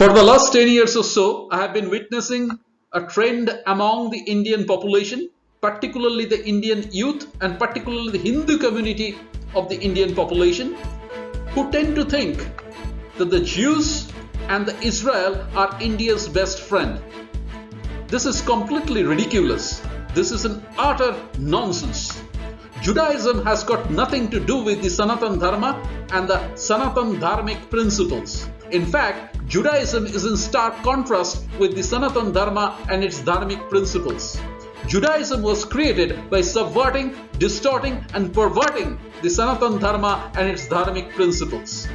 For the last 10 years or so, I have been witnessing a trend among the Indian population, particularly the Indian youth and particularly the Hindu community of the Indian population, who tend to think that the Jews and the Israel are India's best friend. This is completely ridiculous. This is an utter nonsense. Judaism has got nothing to do with the Sanatan Dharma and the Sanatan Dharmic principles. In fact, Judaism is in stark contrast with the Sanatan Dharma and its Dharmic principles. Judaism was created by subverting, distorting and perverting the Sanatan Dharma and its Dharmic principles.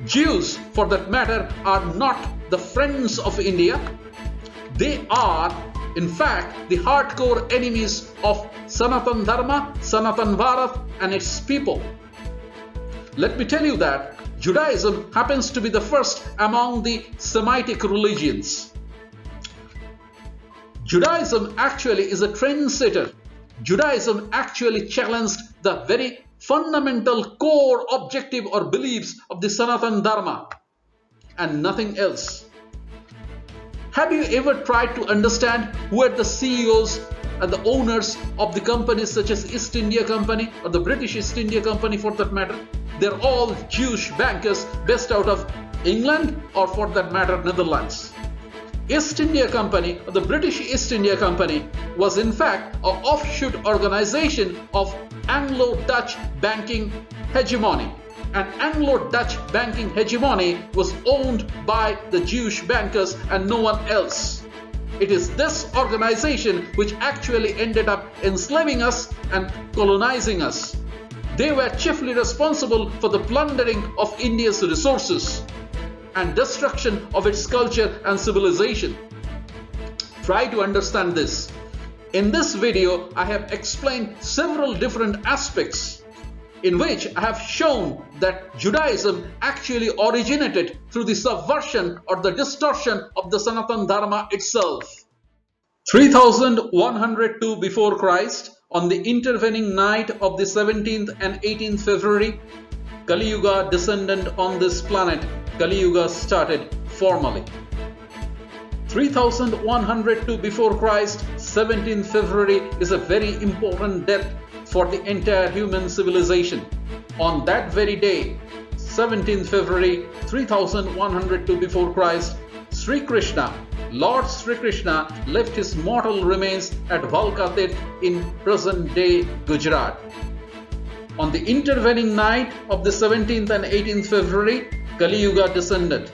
Jews, for that matter, are not the friends of India. They are, in fact, the hardcore enemies of Sanatan Dharma, Sanatan Bharat and its people. Let me tell you that Judaism happens to be the first among the Semitic religions. Judaism actually is a trendsetter. Judaism actually challenged the very fundamental core objective or beliefs of the Sanatan Dharma and nothing else. Have you ever tried to understand who are the CEOs and the owners of the companies such as East India Company or the British East India Company for that matter? They're all Jewish bankers based out of England or for that matter Netherlands. East India Company or the British East India Company was in fact an offshoot organization of Anglo-Dutch banking hegemony. And Anglo-Dutch banking hegemony was owned by the Jewish bankers and no one else. It is this organization which actually ended up enslaving us and colonizing us. They were chiefly responsible for the plundering of India's resources and destruction of its culture and civilization. Try to understand this. In this video, I have explained several different aspects in which I have shown that Judaism actually originated through the subversion or the distortion of the Sanatan Dharma itself. 3102 before Christ, on the intervening night of the 17th and 18th February, Kaliyuga descended on this planet. Kaliyuga started formally. 3102 before Christ, 17th February is a very important date for the entire human civilization. On that very day, 17th February 3102 before Christ, Sri Krishna, Lord Sri Krishna left his mortal remains at Valkatit in present-day Gujarat. On the intervening night of the 17th and 18th February, Kaliyuga descended.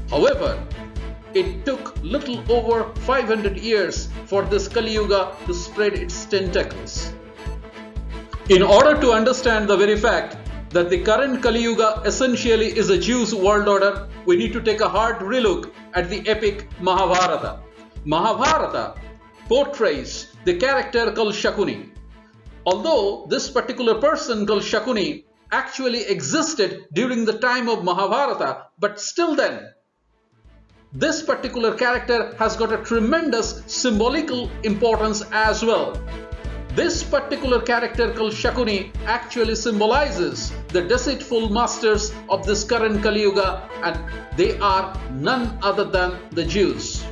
However, it took little over 500 years for this Kaliyuga to spread its tentacles. In order to understand the very fact that the current Kaliyuga essentially is a Jew's world order, we need to take a hard relook at the epic Mahabharata. Mahabharata portrays the character called Shakuni. Although this particular person called Shakuni actually existed during the time of Mahabharata, but still then, this particular character has got a tremendous symbolical importance as well. This particular character called Shakuni actually symbolizes the deceitful masters of this current Kaliyuga, and they are none other than the Jews.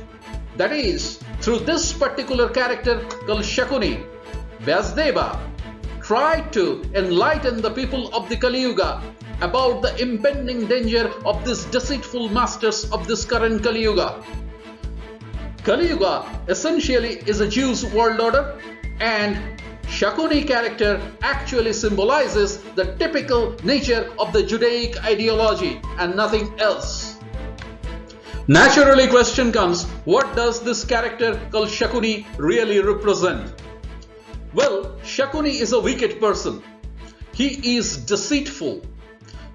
That is, through this particular character called Shakuni, Vyasdeva tried to enlighten the people of the Kaliyuga about the impending danger of these deceitful masters of this current Kaliyuga. Kaliyuga essentially is a Jew's world order, and Shakuni character actually symbolizes the typical nature of the Judaic ideology and nothing else. Naturally, question comes, what does this character called Shakuni really represent? Well, Shakuni is a wicked person. He is deceitful.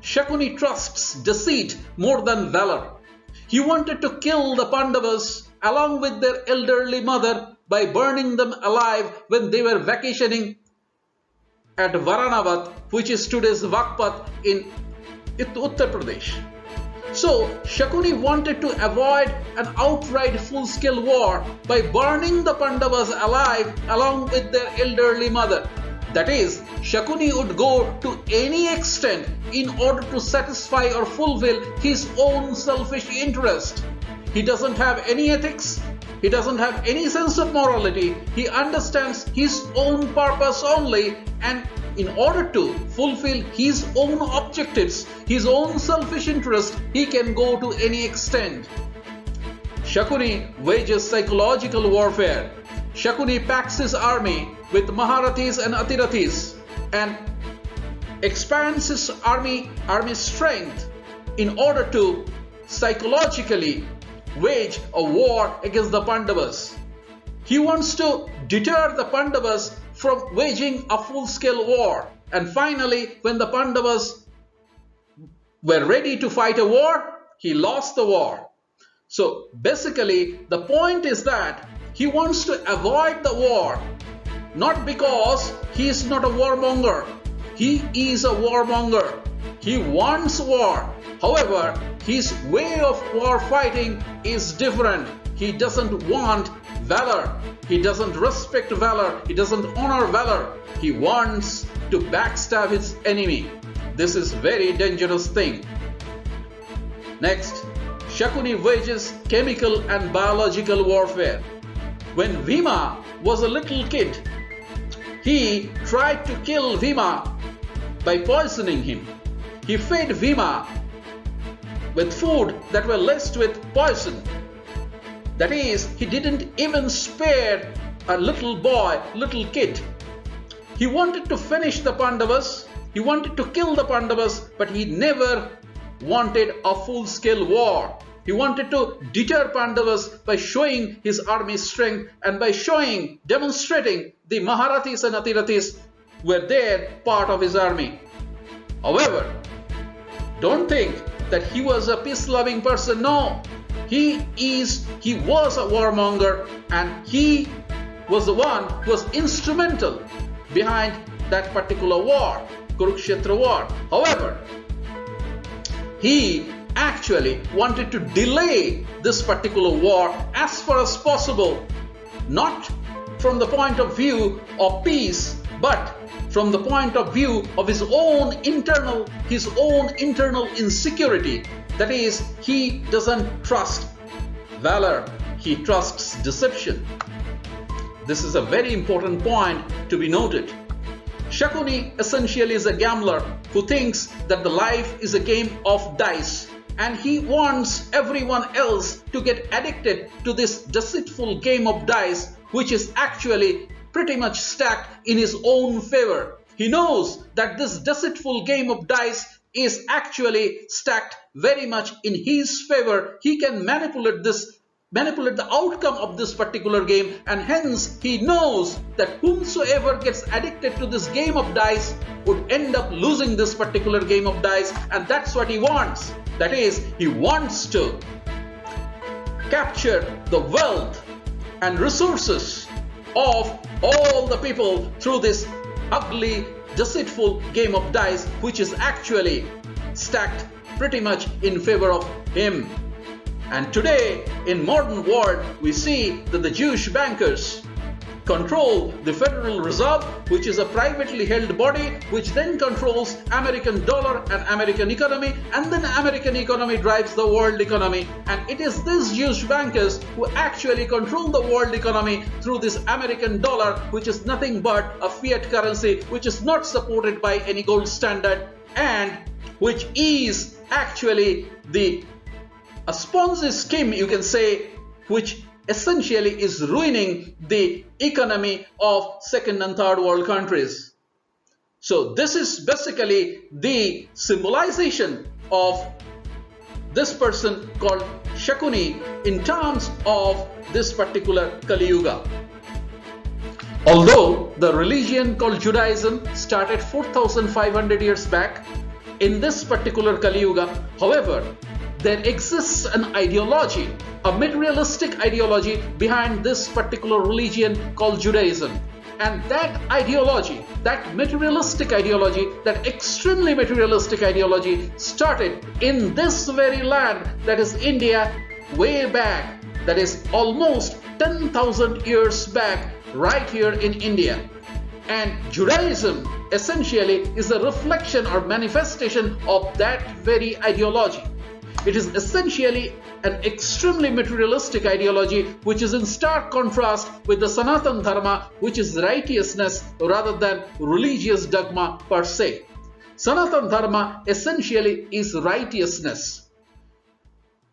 Shakuni trusts deceit more than valor. He wanted to kill the Pandavas along with their elderly mother by burning them alive when they were vacationing at Varanavat, which is today's Vakpat in Uttar Pradesh. So Shakuni wanted to avoid an outright full-scale war by burning the Pandavas alive along with their elderly mother. That is, Shakuni would go to any extent in order to satisfy or fulfill his own selfish interest. He doesn't have any ethics. He doesn't have any sense of morality. He understands his own purpose only, and in order to fulfill his own objectives, his own selfish interest, he can go to any extent. Shakuni wages psychological warfare. Shakuni packs his army with Maharathis and Atirathis and expands his army strength in order to psychologically wage a war against the Pandavas. He wants to deter the Pandavas from waging a full-scale war. And finally, when the Pandavas were ready to fight a war, he lost the war. So basically, the point is that he wants to avoid the war, not because he is not a warmonger. He is a warmonger. He wants war. However, his way of war fighting is different. He doesn't want valor. He doesn't respect valor. He doesn't honor valor. He wants to backstab his enemy. This is very dangerous thing. Next, Shakuni wages chemical and biological warfare. When Bhima was a little kid, he tried to kill Bhima by poisoning him. He fed Bhima with food that were laced with poison. That is, he didn't even spare a little boy, little kid. He wanted to finish the Pandavas, he wanted to kill the Pandavas, but he never wanted a full-scale war. He wanted to deter Pandavas by showing his army strength and by demonstrating the Maharathis and Atirathis were there part of his army. However, don't think that he was a peace-loving person. No, he was a warmonger, and he was the one who was instrumental behind that particular war, Kurukshetra war. However, he actually wanted to delay this particular war as far as possible, not from the point of view of peace, but from the point of view of his own internal insecurity. That is, he doesn't trust valor, he trusts deception. This is a very important point to be noted. Shakuni essentially is a gambler who thinks that the life is a game of dice, and he wants everyone else to get addicted to this deceitful game of dice, which is actually pretty much stacked in his own favor. He knows that this deceitful game of dice is actually stacked very much in his favor. He can manipulate the outcome of this particular game, and hence he knows that whomsoever gets addicted to this game of dice would end up losing this particular game of dice, and that's what he wants. That is, he wants to capture the wealth and resources of all the people through this ugly, deceitful game of dice, which is actually stacked pretty much in favor of him. And today, in modern world, we see that the Jewish bankers control the Federal Reserve, which is a privately held body, which then controls American dollar and American economy, and then American economy drives the world economy. And it is these Jewish bankers who actually control the world economy through this American dollar, which is nothing but a fiat currency, which is not supported by any gold standard, and which is actually a Ponzi scheme, you can say, which essentially is ruining the economy of second and third world countries. So this is basically the symbolization of this person called Shakuni in terms of this particular Kaliyuga. Although the religion called Judaism started 4,500 years back, in this particular Kaliyuga, however, there exists an ideology, a materialistic ideology behind this particular religion called Judaism. And that ideology, that materialistic ideology, that extremely materialistic ideology started in this very land, that is India, way back, that is almost 10,000 years back, right here in India. And Judaism essentially is a reflection or manifestation of that very ideology. It is essentially an extremely materialistic ideology which is in stark contrast with the Sanatan Dharma, which is righteousness rather than religious dogma per se. Sanatan Dharma essentially is righteousness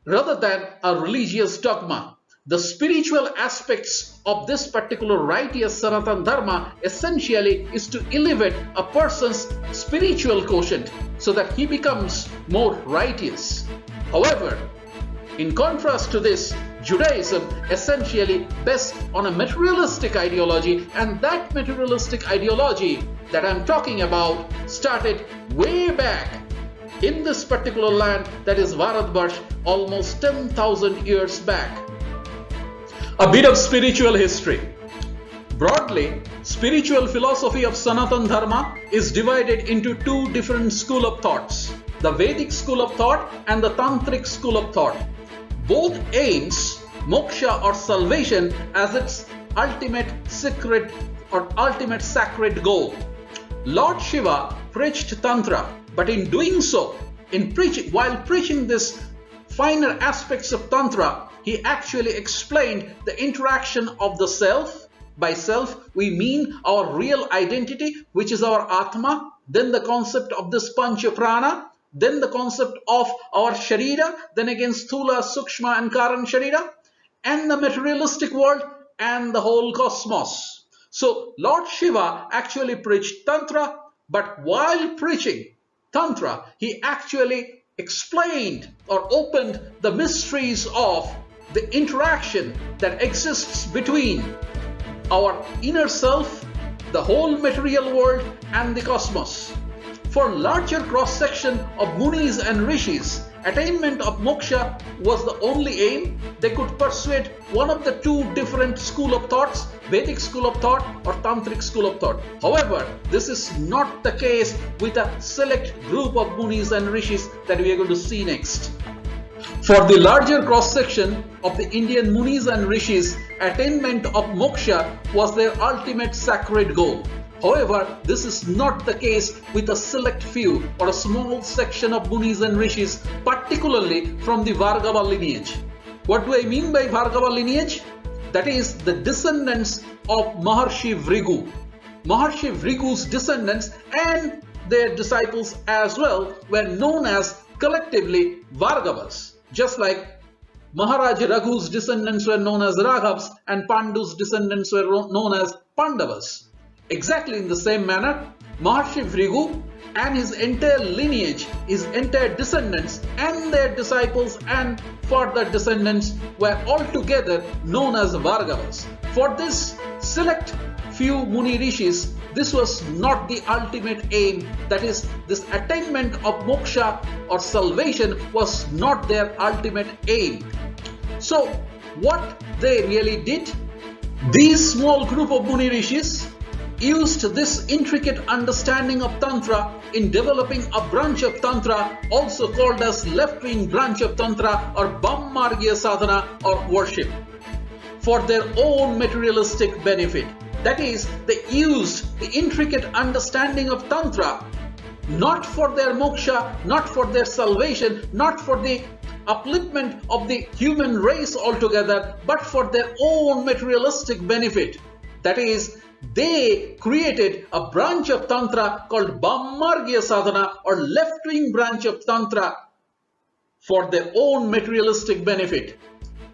rather than a religious dogma. The spiritual aspects of this particular righteous Sanatan Dharma essentially is to elevate a person's spiritual quotient so that he becomes more righteous. However, in contrast to this, Judaism essentially based on a materialistic ideology, and that materialistic ideology that I'm talking about started way back in this particular land, that is Bharatvarsh, almost 10,000 years back. A bit of spiritual history. Broadly, spiritual philosophy of Sanatan Dharma is divided into two different schools of thoughts, the Vedic school of thought and the Tantric school of thought. Both aims moksha or salvation as its ultimate secret or ultimate sacred goal. Lord Shiva preached Tantra, but in doing so, while preaching this finer aspects of Tantra, he actually explained the interaction of the self. By self, we mean our real identity, which is our Atma, then the concept of this Pancha Prana, then the concept of our Sharira, then again Sthula, Sukshma and Karan Sharira, and the materialistic world and the whole cosmos. So Lord Shiva actually preached Tantra, but while preaching Tantra, he actually explained or opened the mysteries of the interaction that exists between our inner self, the whole material world and the cosmos. For larger cross-section of Munis and Rishis, attainment of moksha was the only aim. They could persuade one of the two different school of thoughts, Vedic school of thought or Tantric school of thought. However, this is not the case with a select group of Munis and Rishis that we are going to see next. For the larger cross-section of the Indian Munis and Rishis, attainment of moksha was their ultimate sacred goal. However, this is not the case with a select few or a small section of Munis and Rishis, particularly from the Bhargava lineage. What do I mean by Bhargava lineage? That is the descendants of Maharshi Vrigu. Maharshi Vrigu's descendants and their disciples as well were known as collectively Bhargavas. Just like Maharaj Raghu's descendants were known as Raghavs and Pandu's descendants were known as Pandavas. Exactly in the same manner, Maharshi Vrigu and his entire lineage, his entire descendants and their disciples and further descendants were altogether known as Bhargavas. For this select few Muni Rishis, this was not the ultimate aim, that is, this attainment of moksha or salvation was not their ultimate aim. So, what they really did, these small group of Muni Rishis used this intricate understanding of Tantra in developing a branch of Tantra also called as left-wing branch of Tantra or Brahmargya sadhana or worship for their own materialistic benefit. That is, they used the intricate understanding of Tantra not for their moksha, not for their salvation, not for the upliftment of the human race altogether, but for their own materialistic benefit. That is, they created a branch of Tantra called Brahmargya sadhana or left-wing branch of Tantra for their own materialistic benefit.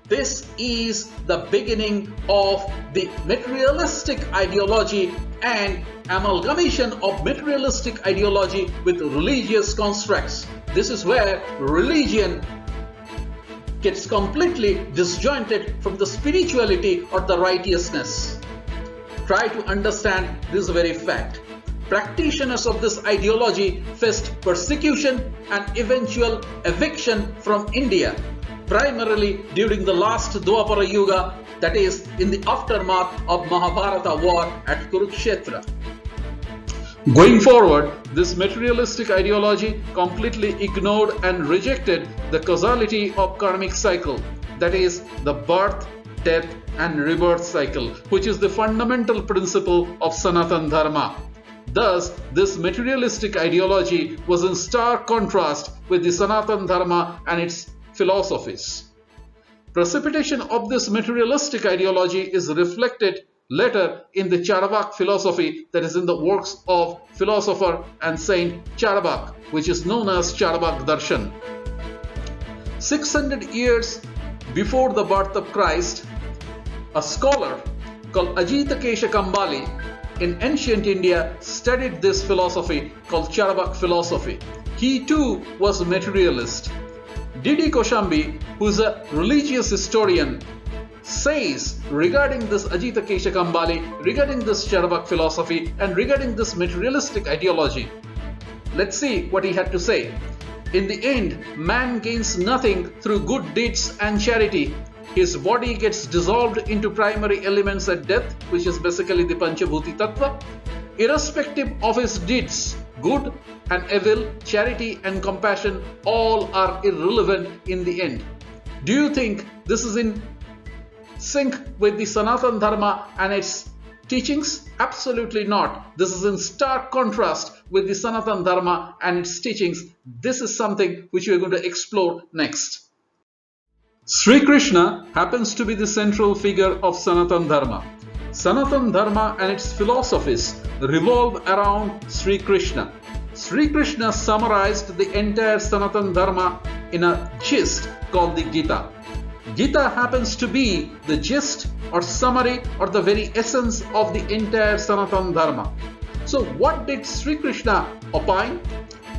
This is the beginning of the materialistic ideology and amalgamation of materialistic ideology with religious constructs. This is where religion gets completely disjointed from the spirituality or the righteousness. Try to understand this very fact. Practitioners of this ideology faced persecution and eventual eviction from India, primarily during the last Dwapara Yuga, that is, in the aftermath of Mahabharata war at Kurukshetra. Going forward, this materialistic ideology completely ignored and rejected the causality of karmic cycle, that is, the birth, death and rebirth cycle, which is the fundamental principle of Sanatan Dharma. Thus, this materialistic ideology was in stark contrast with the Sanatan Dharma and its philosophies. Precipitation of this materialistic ideology is reflected later in the Charvak philosophy, that is in the works of philosopher and saint Charvak, which is known as Charvak Darshan. 600 years before the birth of Christ, a scholar called Ajita Kesha Kambali in ancient India studied this philosophy called Charvak philosophy. He too was a materialist. Didi Koshambi, who is a religious historian, says regarding this Ajita Kesha Kambali, regarding this Charvak philosophy and regarding this materialistic ideology. Let's see what he had to say. In the end, man gains nothing through good deeds and charity. His body gets dissolved into primary elements at death, which is basically the Panchabhuti Tattva. Irrespective of his deeds, good and evil, charity and compassion, all are irrelevant in the end. Do you think this is in sync with the Sanatan Dharma and its teachings? Absolutely not. This is in stark contrast with the Sanatan Dharma and its teachings. This is something which we are going to explore next. Sri Krishna happens to be the central figure of Sanatan Dharma. Sanatan Dharma and its philosophies revolve around Sri Krishna. Sri Krishna summarized the entire Sanatan Dharma in a gist called the Gita. Gita happens to be the gist or summary or the very essence of the entire Sanatan Dharma. So what did Sri Krishna opine?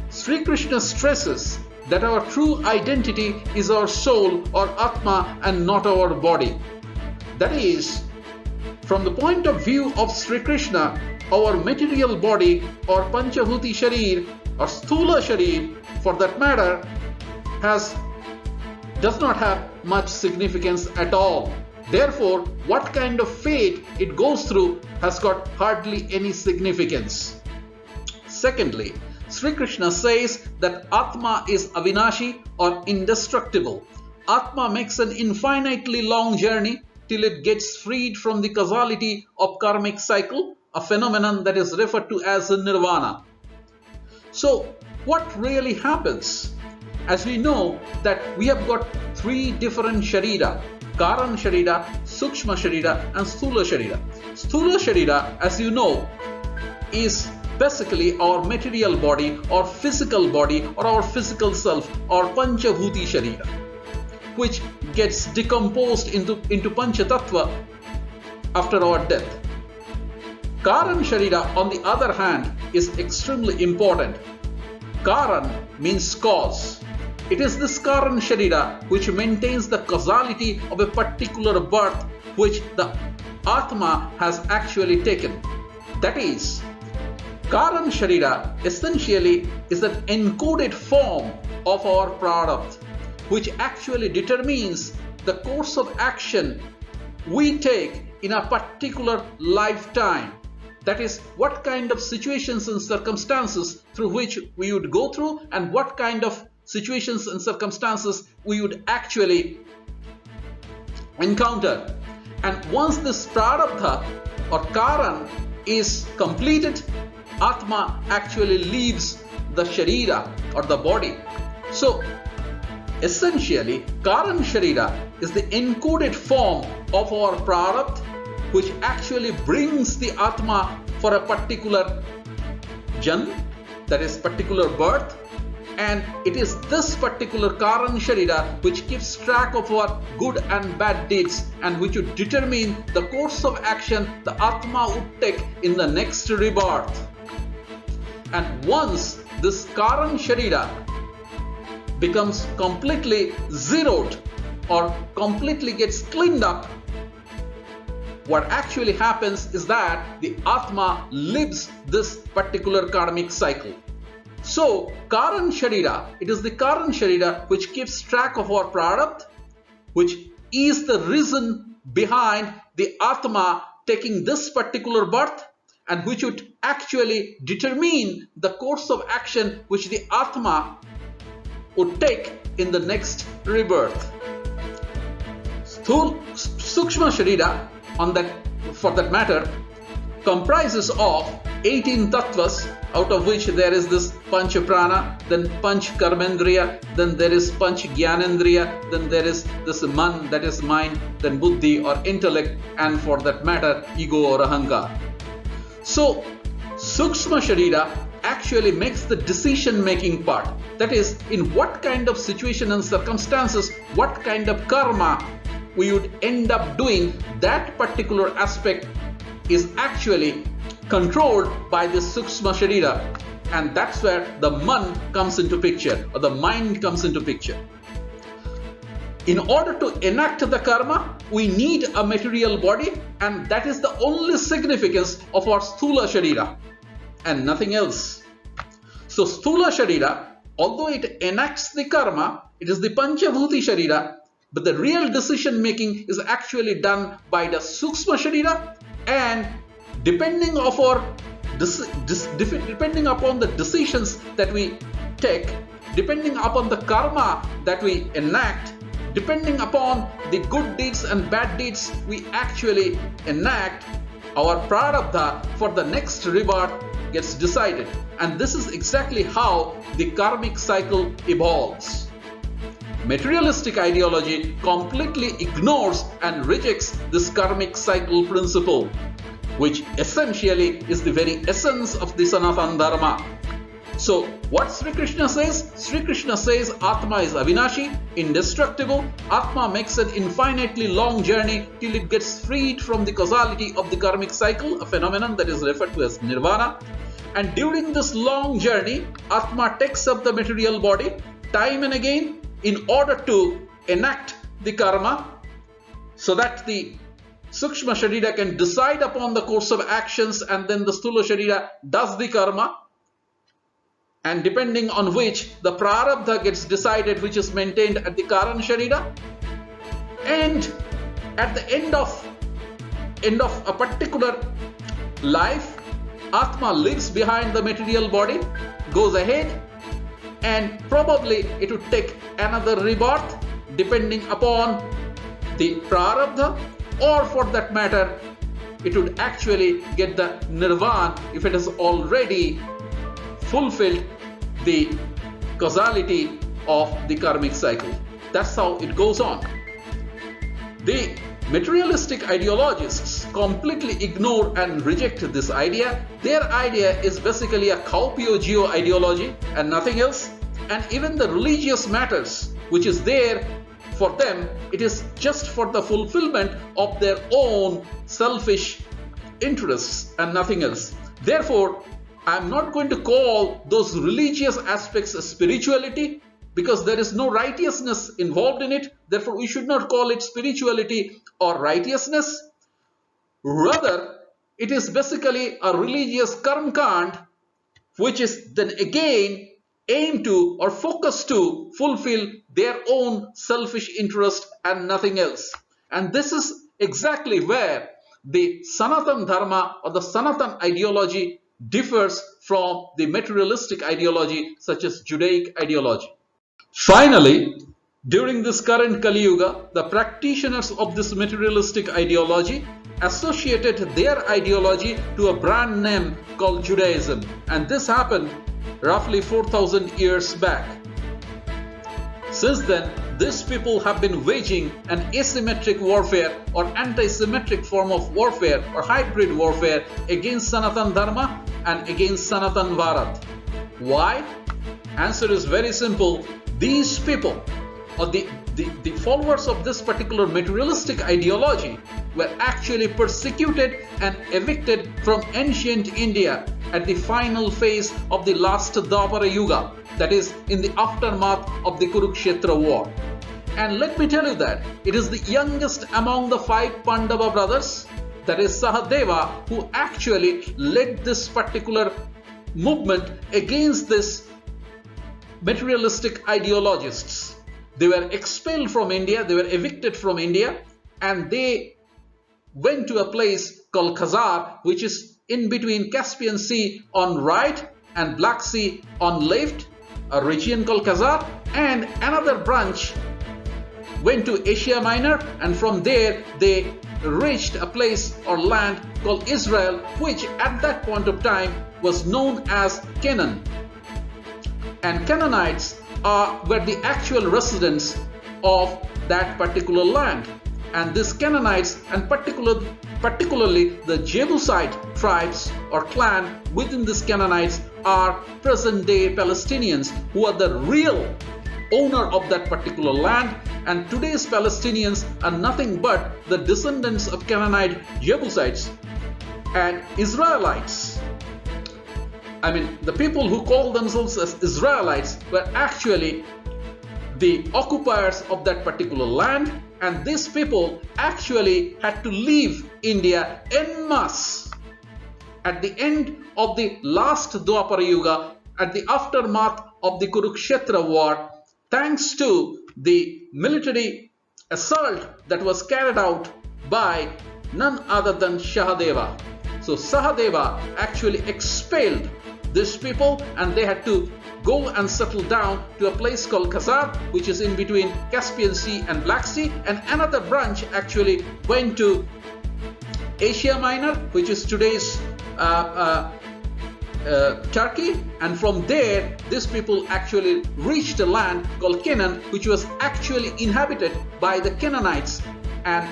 Sri Krishna stresses that our true identity is our soul or Atma and not our body. That is, from the point of view of Sri Krishna, our material body or Panchabhuti Sharir or Sthula Sharir for that matter does not have much significance at all. Therefore, what kind of fate it goes through has got hardly any significance. Secondly, Sri Krishna says that Atma is Avinashi or indestructible. Atma makes an infinitely long journey till it gets freed from the causality of karmic cycle, a phenomenon that is referred to as nirvana. So, what really happens? As we know that we have got three different Sharira: Karan Sharira, Sukshma Sharira and Sthula Sharira. Sthula Sharira, as you know, is basically our material body or physical body or our physical self or Panchabhuti Sharira, which gets decomposed into Panchatattva after our death. Karan Sharira, on the other hand, is extremely important. Karan means cause. It is this Karan Sharira which maintains the causality of a particular birth which the Atma has actually taken. That is, Karan Sharira essentially is an encoded form of our prarabdha, which actually determines the course of action we take in a particular lifetime. That is, what kind of situations and circumstances through which we would go through and what kind of situations and circumstances we would actually encounter. And once this prarabdha or Karan is completed, Atma actually leaves the Sharira or the body. So, essentially, Karan Sharira is the encoded form of our prarabdha, which actually brings the Atma for a particular janm, that is particular birth, and it is this particular Karan Sharira which keeps track of our good and bad deeds and which would determine the course of action the Atma would take in the next rebirth. And once this Karan Sharira becomes completely zeroed or completely gets cleaned up, what actually happens is that the Atma lives this particular karmic cycle. So, Karan Sharira, it is the Karan Sharira which keeps track of our prarabdha, which is the reason behind the Atma taking this particular birth and which would actually determine the course of action which the Atma would take in the next rebirth. Sukshma Sharira, for that matter, comprises of 18 tattvas, out of which there is this Panch Prana, then Panch Karmendriya, then there is Panch Jnanendriya, then there is this Man, that is mind, then Buddhi or intellect, and for that matter, ego or Ahankar. So, Sukshma Sharira actually makes the decision making part. That is, in what kind of situation and circumstances, what kind of karma we would end up doing, that particular aspect is actually controlled by the Sukshma Sharira, and that's where the Man comes into picture, or the mind comes into picture. In order to enact the karma, we need a material body, and that is the only significance of our Sthula Sharira, and nothing else. So Sthula Sharira, although it enacts the karma, it is the Panchabhuti Sharira, but the real decision making is actually done by the Sukshma Sharira, and depending upon the decisions that we take, depending upon the karma that we enact, depending upon the good deeds and bad deeds we actually enact, our prarabdha for the next rebirth gets decided. And this is exactly how the karmic cycle evolves. Materialistic ideology completely ignores and rejects this karmic cycle principle, which essentially is the very essence of the Sanatana Dharma. So, what Sri Krishna says? Sri Krishna says Atma is Avinashi, indestructible. Atma makes an infinitely long journey till it gets freed from the causality of the karmic cycle, a phenomenon that is referred to as Nirvana. And during this long journey, Atma takes up the material body time and again in order to enact the karma, so that the Sukshma Sharira can decide upon the course of actions, and then the Sthula Sharira does the karma, and depending on which the prarabdha gets decided, which is maintained at the Karan Sharira. And at the end of a particular life, Atma leaves behind the material body, goes ahead, and probably it would take another rebirth depending upon the prarabdha, or for that matter, it would actually get the nirvana if it has already fulfilled the causality of the karmic cycle. That's how it goes on. The materialistic ideologists completely ignore and reject this idea. Their idea is basically a Kaupio-Geo ideology and nothing else. And even the religious matters, which is there for them, it is just for the fulfillment of their own selfish interests and nothing else. Therefore, I am not going to call those religious aspects as spirituality, because there is no righteousness involved in it. Therefore, we should not call it spirituality or righteousness. Rather, it is basically a religious karmakand, which is then again aim to or focus to fulfill their own selfish interest and nothing else. And this is exactly where the Sanatana Dharma or the Sanatana ideology differs from the materialistic ideology such as Judaic ideology. Finally, during this current Kaliyuga, the practitioners of this materialistic ideology associated their ideology to a brand name called Judaism, and this happened roughly 4,000 years back. Since then, these people have been waging an asymmetric warfare or anti-symmetric form of warfare or hybrid warfare against Sanatana Dharma and against Sanatana Bharat. Why? Answer is very simple. These people, or the followers of this particular materialistic ideology, were actually persecuted and evicted from ancient India at the final phase of the last Dwapara Yuga, that is, in the aftermath of the Kurukshetra war. And let me tell you that it is the youngest among the 5 Pandava brothers, that is Sahadeva, who actually led this particular movement against this materialistic ideologists. They were expelled from India, they were evicted from India, and they went to a place called Khazar, which is in between Caspian Sea on right and Black Sea on left, a region called Khazar, and another branch went to Asia Minor, and from there they reached a place or land called Israel, which at that point of time was known as Canaan. And Canaanites were the actual residents of that particular land. And these Canaanites, and particularly the Jebusite tribes or clan within these Canaanites, are present-day Palestinians who are the real owner of that particular land. And today's Palestinians are nothing but the descendants of Canaanite Jebusites and Israelites. I mean, the people who call themselves as Israelites were actually the occupiers of that particular land, and these people actually had to leave India en masse at the end of the last Dwapara Yuga, at the aftermath of the Kurukshetra war, thanks to the military assault that was carried out by none other than Sahadeva. So Sahadeva actually expelled these people, and they had to go and settle down to a place called Khazar, which is in between Caspian Sea and Black Sea, and another branch actually went to Asia Minor, which is today's Turkey, and from there these people actually reached a land called Canaan, which was actually inhabited by the Canaanites, and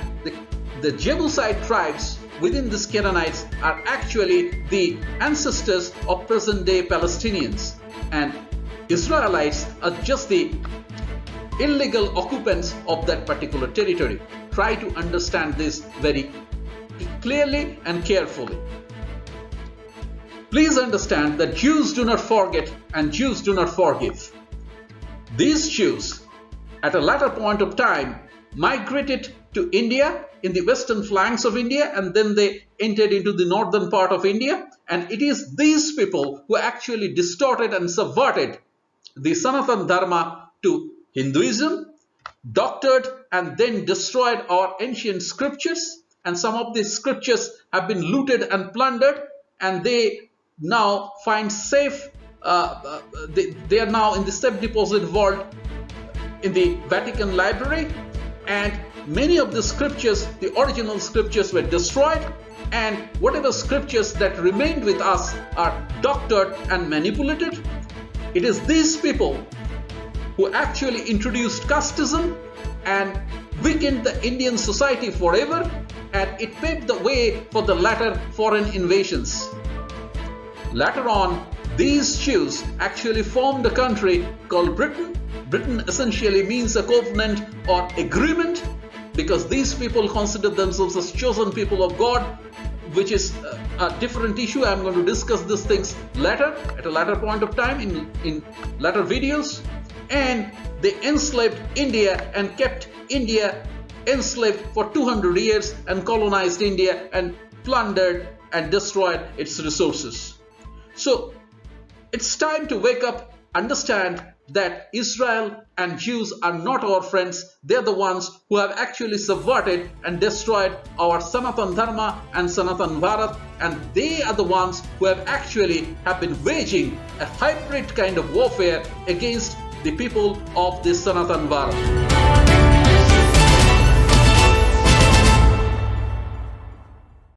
the Jebusite tribes within these Canaanites are actually the ancestors of present-day Palestinians, and Israelites are just the illegal occupants of that particular territory. Try to understand this very clearly and carefully. Please understand that Jews do not forget and Jews do not forgive. These Jews, at a later point of time, migrated to India, in the western flanks of India, and then they entered into the northern part of India. And it is these people who actually distorted and subverted the Sanatana Dharma to Hinduism, doctored and then destroyed our ancient scriptures. And some of these scriptures have been looted and plundered, and they now find safe, they are now in the safe deposit vault in the Vatican Library. And many of the scriptures, the original scriptures, were destroyed, and whatever scriptures that remained with us are doctored and manipulated. It is these people who actually introduced casteism and weakened the Indian society forever, and it paved the way for the latter foreign invasions. Later on, these Jews actually formed a country called Britain. Britain essentially means a covenant or agreement, because these people consider themselves as chosen people of God, which is a different issue. I'm going to discuss these things later, at a later point of time, in later videos. And they enslaved India and kept India enslaved for 200 years and colonized India and plundered and destroyed its resources. So it's time to wake up, understand that Israel and Jews are not our friends. They're the ones who have actually subverted and destroyed our Sanatana Dharma and Sanatana Bharat, and they are the ones who have been waging a hybrid kind of warfare against the people of this Sanatana Bharat.